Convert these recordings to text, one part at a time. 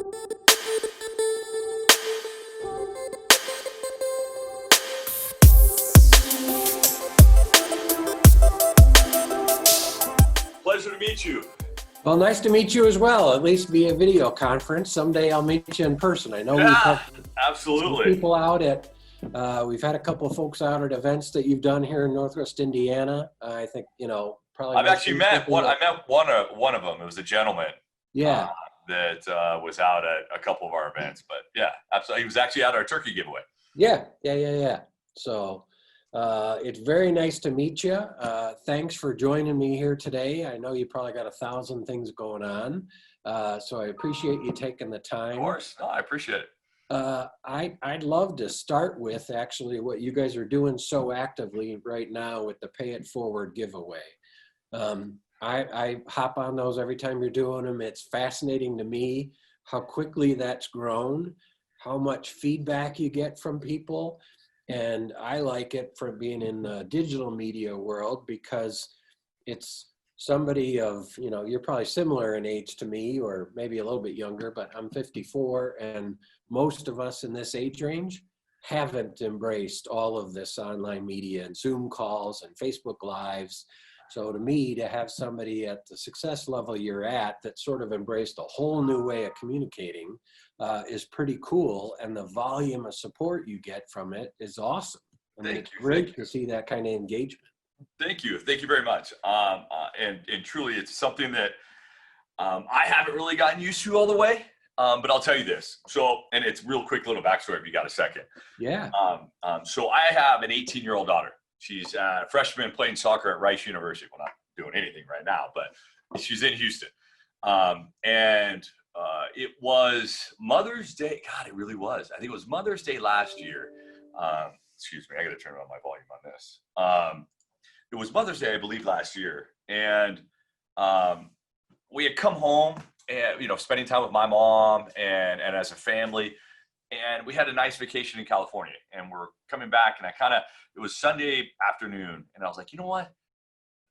Pleasure to meet you. Well, nice to meet you as well, at least via video conference. Someday I'll meet you in person. I know we've had absolutely. some people out at, we've had a couple of folks out at events that you've done here in Northwest Indiana. I think, probably. I've actually met one. I met one of them. It was a gentleman. Yeah. That was out at a couple of our events, but yeah, absolutely. He was actually at our turkey giveaway. Yeah. So it's very nice to meet you. Thanks for joining me here today. I know you probably got 1,000 things going on, so I appreciate you taking the time. Of course, no, I appreciate it. I'd love to start with actually what you guys are doing so actively right now with the Pay It Forward giveaway. I hop on those every time you're doing them. It's fascinating to me how quickly that's grown, how much feedback you get from people. And I like it for being in the digital media world because it's somebody of, you're probably similar in age to me or maybe a little bit younger, but I'm 54 and most of us in this age range haven't embraced all of this online media and Zoom calls and Facebook Lives. So to me, to have somebody at the success level you're at that sort of embraced a whole new way of communicating is pretty cool. And the volume of support you get from it is awesome. I mean, it's great to see that kind of engagement. Thank you. Thank you very much. And truly, it's something that I haven't really gotten used to all the way. But I'll tell you this. So, and it's real quick little backstory if you got a second. Yeah. So I have an 18-year-old daughter. She's a freshman playing soccer at Rice University. Well, not doing anything right now, but she's in Houston. It was Mother's Day. God, it really was. I think it was Mother's Day last year. Excuse me, I got to turn on my volume on this. It was Mother's Day, I believe, last year. And we had come home and, spending time with my mom and as a family. And we had a nice vacation in California. And we're coming back, and it was Sunday afternoon. And I was like, you know what?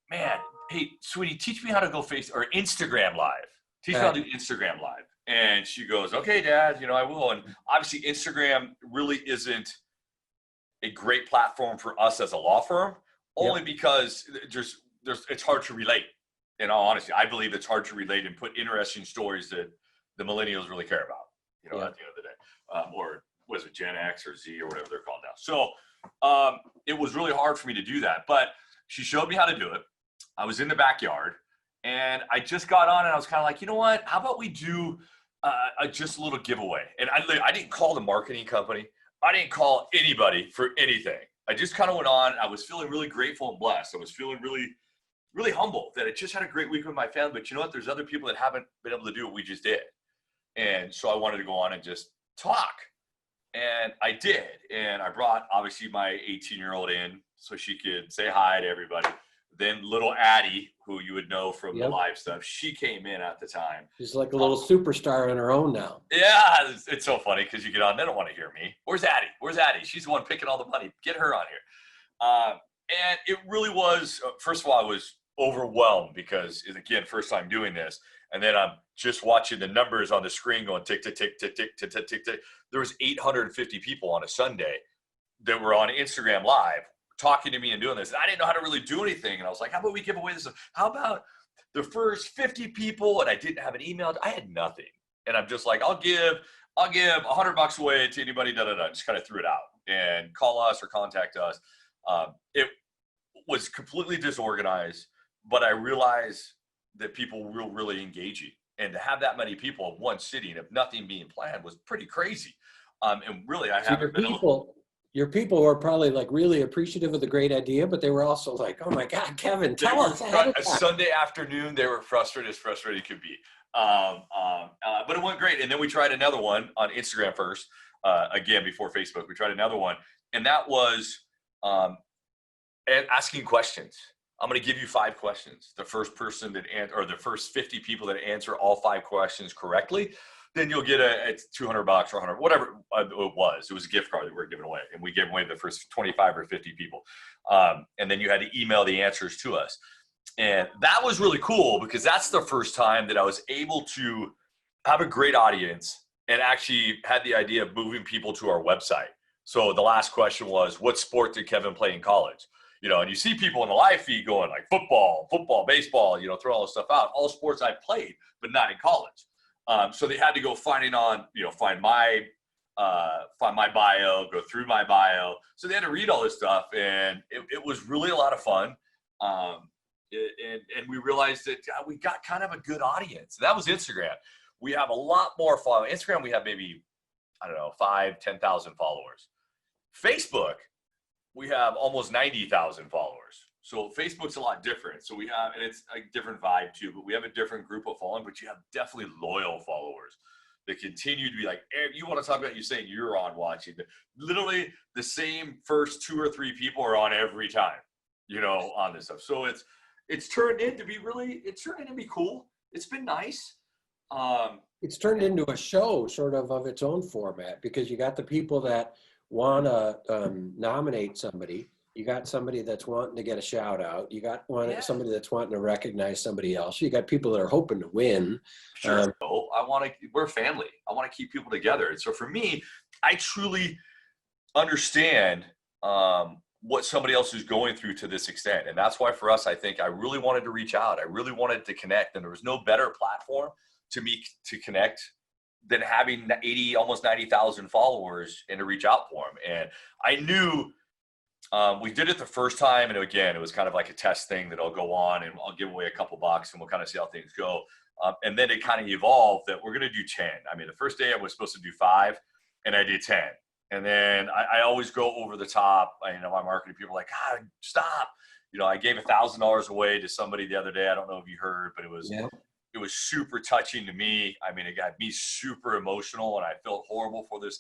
Man, hey, sweetie, teach me how to go Instagram Live. Teach me how to do Instagram Live. And she goes, okay, Dad, I will. And obviously Instagram really isn't a great platform for us as a law firm, only because it's hard to relate. In all honesty, I believe it's hard to relate and put interesting stories that the millennials really care about, at the end of the day. Or was it Gen X or Z or whatever they're called now. So it was really hard for me to do that. But she showed me how to do it. I was in the backyard. And I just got on and I was kind of like, you know what? How about we do just a little giveaway? And I didn't call the marketing company. I didn't call anybody for anything. I just kind of went on. I was feeling really grateful and blessed. I was feeling really, really humble that I just had a great week with my family. But you know what? There's other people that haven't been able to do what we just did. And so I wanted to go on and just talk. And I did. And I brought, obviously, my 18-year-old in so she could say hi to everybody. Then little Addie, who you would know from the live stuff, she came in at the time. She's like a little superstar on her own now. Yeah, it's so funny because you get on, they don't want to hear me. Where's Addie? Where's Addie? She's the one picking all the money. Get her on here. And it really was, first of all, I was overwhelmed because, again, first time doing this. And then I'm just watching the numbers on the screen going tick, tick, tick, tick, tick, tick, tick, tick, tick. There was 850 people on a Sunday that were on Instagram Live talking to me and doing this. And I didn't know how to really do anything. And I was like, how about we give away this? How about the first 50 people? And I didn't have an email. I had nothing. And I'm just like, I'll give $100 away to anybody, Just kind of threw it out and call us or contact us. It was completely disorganized, but I realized that people were really engaging. And to have that many people in one sitting of nothing being planned was pretty crazy. And really, I haven't been Your people were probably like really appreciative of the great idea, but they were also like, oh my God, Kevin, tell us. A Sunday afternoon, they were frustrated could be. But it went great. And then we tried another one on Instagram first, again, before Facebook. We tried another one. And that was asking questions. I'm going to give you 5 questions. The first person or the first 50 people that answer all 5 questions correctly, then you'll get it's $200 or $100, whatever it was. It was a gift card that we were giving away, and we gave away the first 25 or 50 people. And then you had to email the answers to us. And that was really cool because that's the first time that I was able to have a great audience, and actually had the idea of moving people to our website. So the last question was, what sport did Kevin play in college? And you see people in the live feed going like football, baseball, throw all this stuff out, all sports I played, but not in college. So they had to go find my bio, go through my bio. So they had to read all this stuff, and it was really a lot of fun. And we realized that we got kind of a good audience. That was Instagram. We have a lot more followers. Instagram, we have maybe, 10,000 followers. Facebook, we have almost 90,000 followers. So Facebook's a lot different. So and it's a different vibe too, but we have a different group of following, but you have definitely loyal followers that continue to be like, hey, you want to talk about, you saying you're on watching. Literally the same first 2 or 3 people are on every time, on this stuff. So it's turned into be cool. It's been nice. It's turned into a show sort of its own format, because you got the people that want to nominate somebody. You got somebody that's wanting to get a shout out. You got somebody that's wanting to recognize somebody else. You got people that are hoping to win. Sure. We're family. I want to keep people together. And so for me, I truly understand what somebody else is going through to this extent. And that's why for us, I think I really wanted to reach out. I really wanted to connect. And there was no better platform to me to connect than having almost 90,000 followers and to reach out for them. And I knew we did it the first time. And again, it was kind of like a test thing that I'll go on and I'll give away a couple bucks and we'll kind of see how things go. And then it kind of evolved that we're going to do 10. I mean, the first day I was supposed to do 5 and I did 10. And then I always go over the top. My marketing people are like, God, stop. I gave $1,000 away to somebody the other day. I don't know if you heard, but it was super touching to me. I mean, it got me super emotional, and I felt horrible for this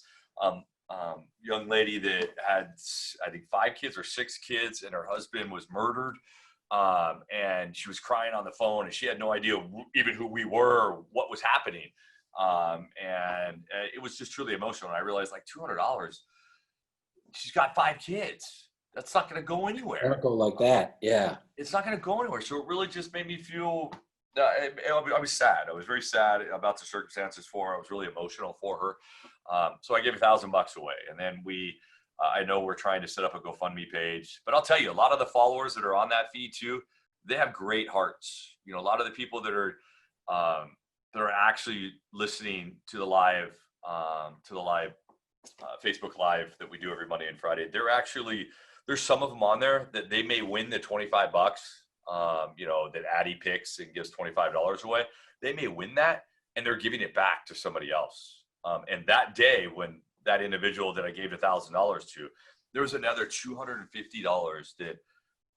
young lady that had, I think, 5 kids or 6 kids, and her husband was murdered. And she was crying on the phone, and she had no idea even who we were or what was happening. And it was just truly emotional. And I realized, like, $200, she's got 5 kids. That's not going to go anywhere. Don't go like that. Yeah. It's not going to go anywhere. So it really just made me feel, I was sad. I was very sad about the circumstances for her. I was really emotional for her. So I gave $1,000 away. And then I know we're trying to set up a GoFundMe page, but I'll tell you, a lot of the followers that are on that feed too, they have great hearts. A lot of the people that are actually listening to the live Facebook Live that we do every Monday and Friday. There's some of them on there that they may win the $25, that Addie picks and gives $25 away. They may win that, and they're giving it back to somebody else. And that day, when that individual that I gave $1,000 to, there was another $250 that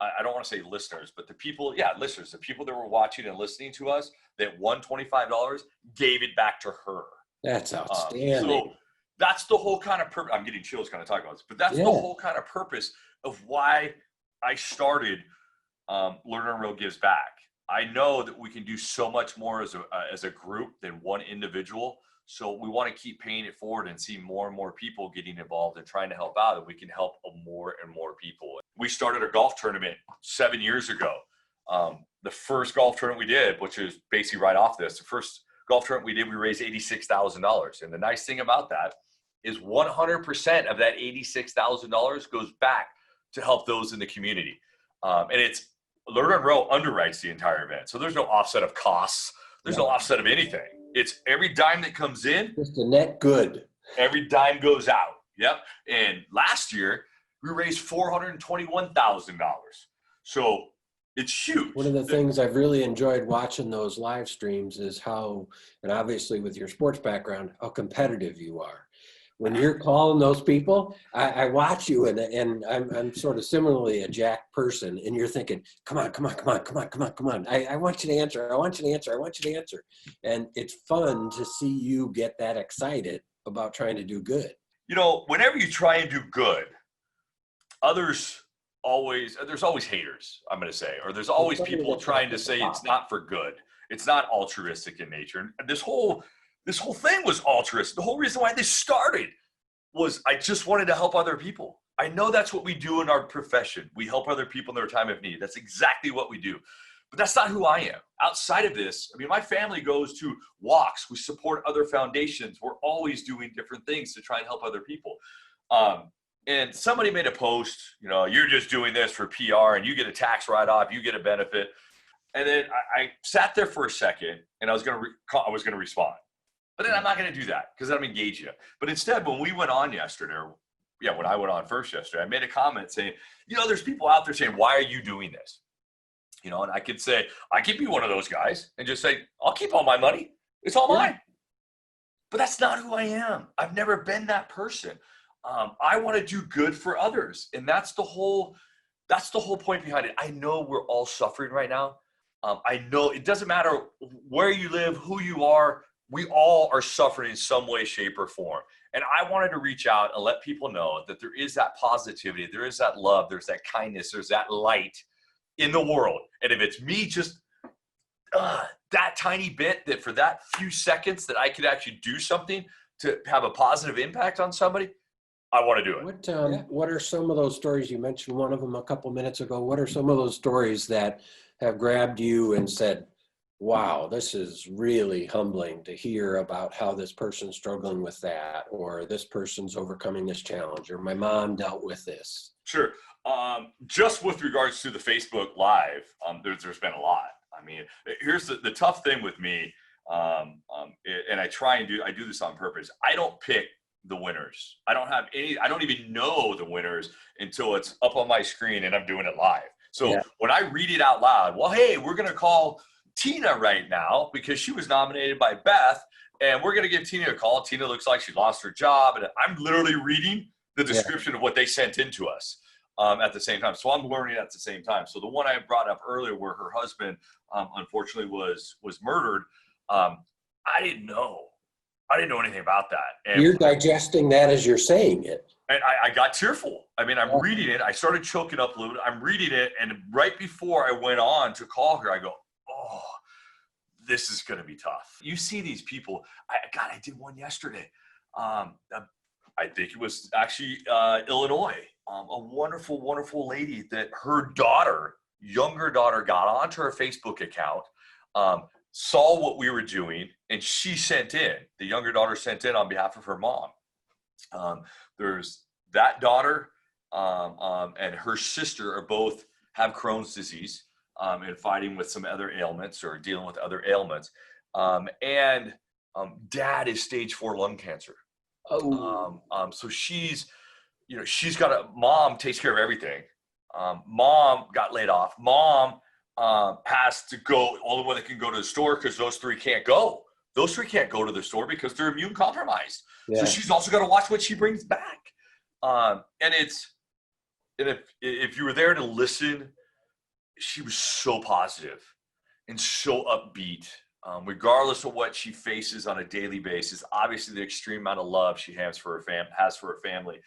I don't want to say listeners, but the people that were watching and listening to us that won $25 gave it back to her. That's outstanding. So that's the whole kind of purpose. I'm getting chills kind of talking about this, but that's the whole kind of purpose of why I started Lerner Rowe Gives Back. I know that we can do so much more as a group than one individual. So we want to keep paying it forward and see more and more people getting involved and trying to help out, and we can help more and more people. We started a golf tournament 7 years ago. The first golf tournament we did, which is basically right off this, the first golf tournament we did, we raised $86,000. And the nice thing about that is 100% of that $86,000 goes back to help those in the community. And it's Lerner Rowe underwrites the entire event. So there's no offset of costs. There's no offset of anything. It's every dime that comes in. Just a net good. Every dime goes out. Yep. And last year, we raised $421,000. So it's huge. One of the things I've really enjoyed watching those live streams is how, and obviously with your sports background, how competitive you are. When you're calling those people, I watch you, and I'm sort of similarly a jack person, and you're thinking, come on. I want you to answer. And it's fun to see you get that excited about trying to do good. Whenever you try and do good, there's always haters, I'm going to say, or there's always people trying to say it's not for good. It's not altruistic in nature. And this whole thing was altruistic. The whole reason why this started was I just wanted to help other people. I know that's what we do in our profession. We help other people in their time of need. That's exactly what we do. But that's not who I am. Outside of this, I mean, my family goes to walks. We support other foundations. We're always doing different things to try and help other people. And somebody made a post, you're just doing this for PR and you get a tax write-off, you get a benefit. And then I sat there for a second and I was going to respond. But then I'm not going to do that because I'm engage you. But instead, when we went on yesterday, when I went on first yesterday, I made a comment saying, there's people out there saying, why are you doing this? And I could say, I could be one of those guys and just say, I'll keep all my money. It's all mine. But that's not who I am. I've never been that person. I want to do good for others. And that's the whole point behind it. I know we're all suffering right now. I know it doesn't matter where you live, who you are. We all are suffering in some way, shape, or form. And I wanted to reach out and let people know that there is that positivity, there is that love, there's that kindness, there's that light in the world. And if it's me just that tiny bit, that for that few seconds that I could actually do something to have a positive impact on somebody, I want to do it. What are some of those stories? You mentioned one of them a couple minutes ago. What are some of those stories that have grabbed you and said, wow, this is really humbling to hear about how this person's struggling with that, or this person's overcoming this challenge, or my mom dealt with this? Sure. Just with regards to the Facebook Live, there's been a lot. I mean, here's the tough thing with me, and I do this on purpose. I don't pick the winners. I don't even know the winners until it's up on my screen and I'm doing it live. So when I read it out loud, well, hey, we're going to call Tina right now because she was nominated by Beth, and we're going to give Tina a call. Tina looks like she lost her job, and I'm literally reading the description of what they sent in to us at the same time. So I'm learning at the same time. So the one I brought up earlier where her husband unfortunately was murdered, I didn't know. I didn't know anything about that. And you're digesting that as you're saying it. And I got tearful. I mean, I'm reading it. I started choking up a little bit. I'm reading it. And right before I went on to call her, I go, oh, this is going to be tough. You see these people. I did one yesterday. I think it was actually Illinois. A wonderful, wonderful lady that her younger daughter, got onto her Facebook account, saw what we were doing, and she sent in. The younger daughter sent in on behalf of her mom. There's that daughter and her sister are both have Crohn's disease and fighting with some other ailments or dealing with other ailments. And dad is stage 4 lung cancer. So she's got mom takes care of everything. Mom got laid off. Mom has to go, only one that can go to the store because those three can't go. Those three can't go to the store because they're immune compromised. Yeah. So she's also got to watch what she brings back. And if you were there to listen, she was so positive and so upbeat, regardless of what she faces on a daily basis. Obviously, the extreme amount of love she has for her family.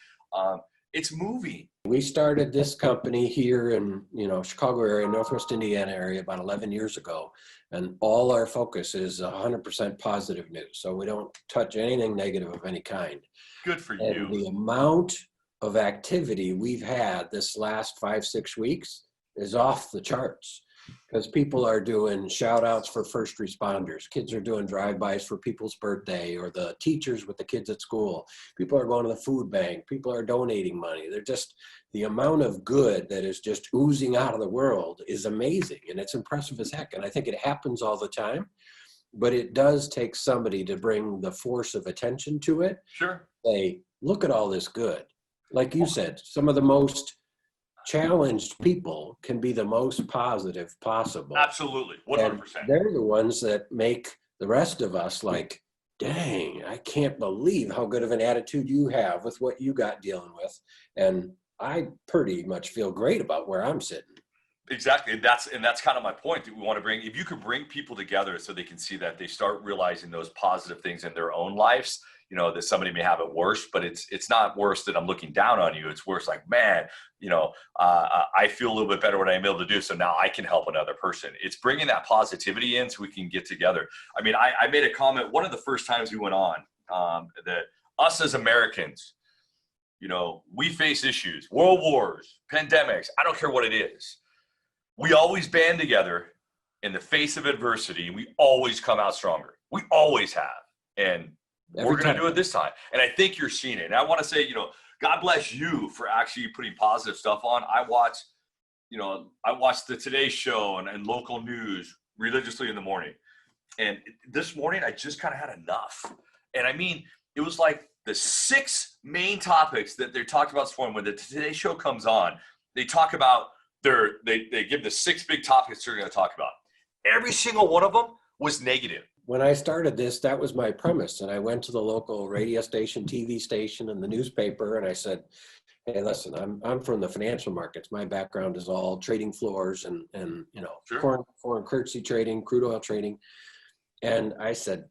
It's moving. We started this company here in Chicago area, Northwest Indiana area about 11 years ago, and all our focus is 100% positive news. So we don't touch anything negative of any kind. Good for you. And the amount of activity we've had this last 5-6 weeks is off the charts, because people are doing shout outs for first responders. Kids are doing drive-bys for people's birthday, or the teachers with the kids at school. People are going to the food bank. People are donating money. They're just, the amount of good that is just oozing out of the world is amazing. And it's impressive as heck. And I think it happens all the time, but it does take somebody to bring the force of attention to it. Sure. Say, look at all this good. Like you said, some of the most challenged people can be the most positive possible. Absolutely, 100%. And they're the ones that make the rest of us like, dang, I can't believe how good of an attitude you have with what you got dealing with. And I pretty much feel great about where I'm sitting. Exactly. And that's kind of my point that we want to bring. If you could bring people together so they can see that, they start realizing those positive things in their own lives, that somebody may have it worse, but it's not worse that I'm looking down on you. It's worse like, man, I feel a little bit better what I'm able to do. So now I can help another person. It's bringing that positivity in so we can get together. I mean, I made a comment one of the first times we went on that us as Americans, we face issues, world wars, pandemics. I don't care what it is. We always band together in the face of adversity, we always come out stronger. We always have. And we're going to do it this time. And I think you're seeing it. And I want to say, God bless you for actually putting positive stuff on. I watch the Today Show and local news religiously in the morning. And this morning, I just kind of had enough. And I mean, it was like the 6 main topics that they talked about this morning. When the Today Show comes on, they talk about they give the 6 big topics they're going to talk about. Every single one of them was negative. When I started this, that was my premise. And I went to the local radio station, TV station, and the newspaper, and I said, hey, listen, I'm from the financial markets. My background is all trading floors and Sure. foreign currency trading, crude oil trading. And I said,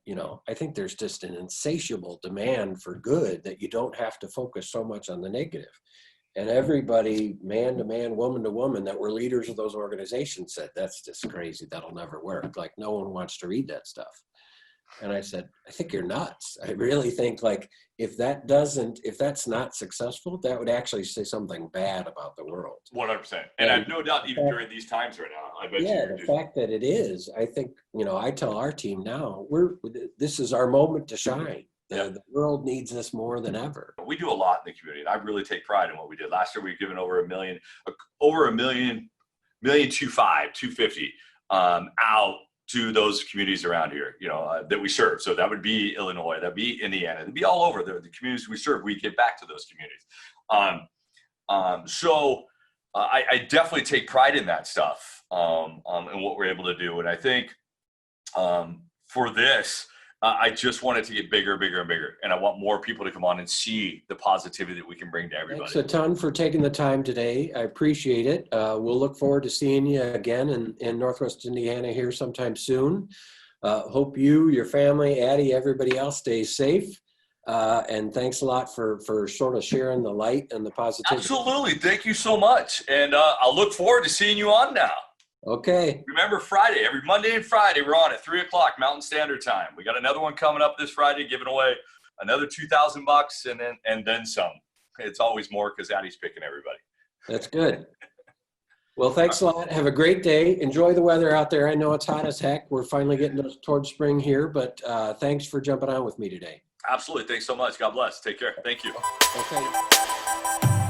I think there's just an insatiable demand for good that you don't have to focus so much on the negative. And everybody, man to man, woman to woman, that were leaders of those organizations said, that's just crazy. That'll never work. Like, no one wants to read that stuff. And I said, I think you're nuts. I really think, like, if that's not successful, that would actually say something bad about the world. 100%. And I have no doubt, even during these times right now, I bet the fact that it is, I think, I tell our team now, this is our moment to shine. The world needs this more than ever. We do a lot in the community, and I really take pride in what we did. Last year, we've given over $1 million, 250 out to those communities around here, that we serve. So that would be Illinois, that'd be Indiana, it'd be all over the communities we serve. We give back to those communities. So I definitely take pride in that stuff, and what we're able to do. And I think for this, I just want it to get bigger, bigger, and bigger. And I want more people to come on and see the positivity that we can bring to everybody. Thanks a ton for taking the time today. I appreciate it. We'll look forward to seeing you again in Northwest Indiana here sometime soon. Hope you, your family, Addie, everybody else stays safe. And thanks a lot for sort of sharing the light and the positivity. Absolutely. Thank you so much. And I'll look forward to seeing you on now. Okay. Remember, Friday, every Monday and Friday, we're on at 3:00 Mountain Standard Time. We got another one coming up this Friday, giving away another $2,000 and then some. It's always more because Addie's picking everybody. That's good. Well, thanks a lot. Have a great day. Enjoy the weather out there. I know it's hot as heck. We're finally getting towards spring here, but thanks for jumping on with me today. Absolutely. Thanks so much. God bless. Take care. Thank you. Okay.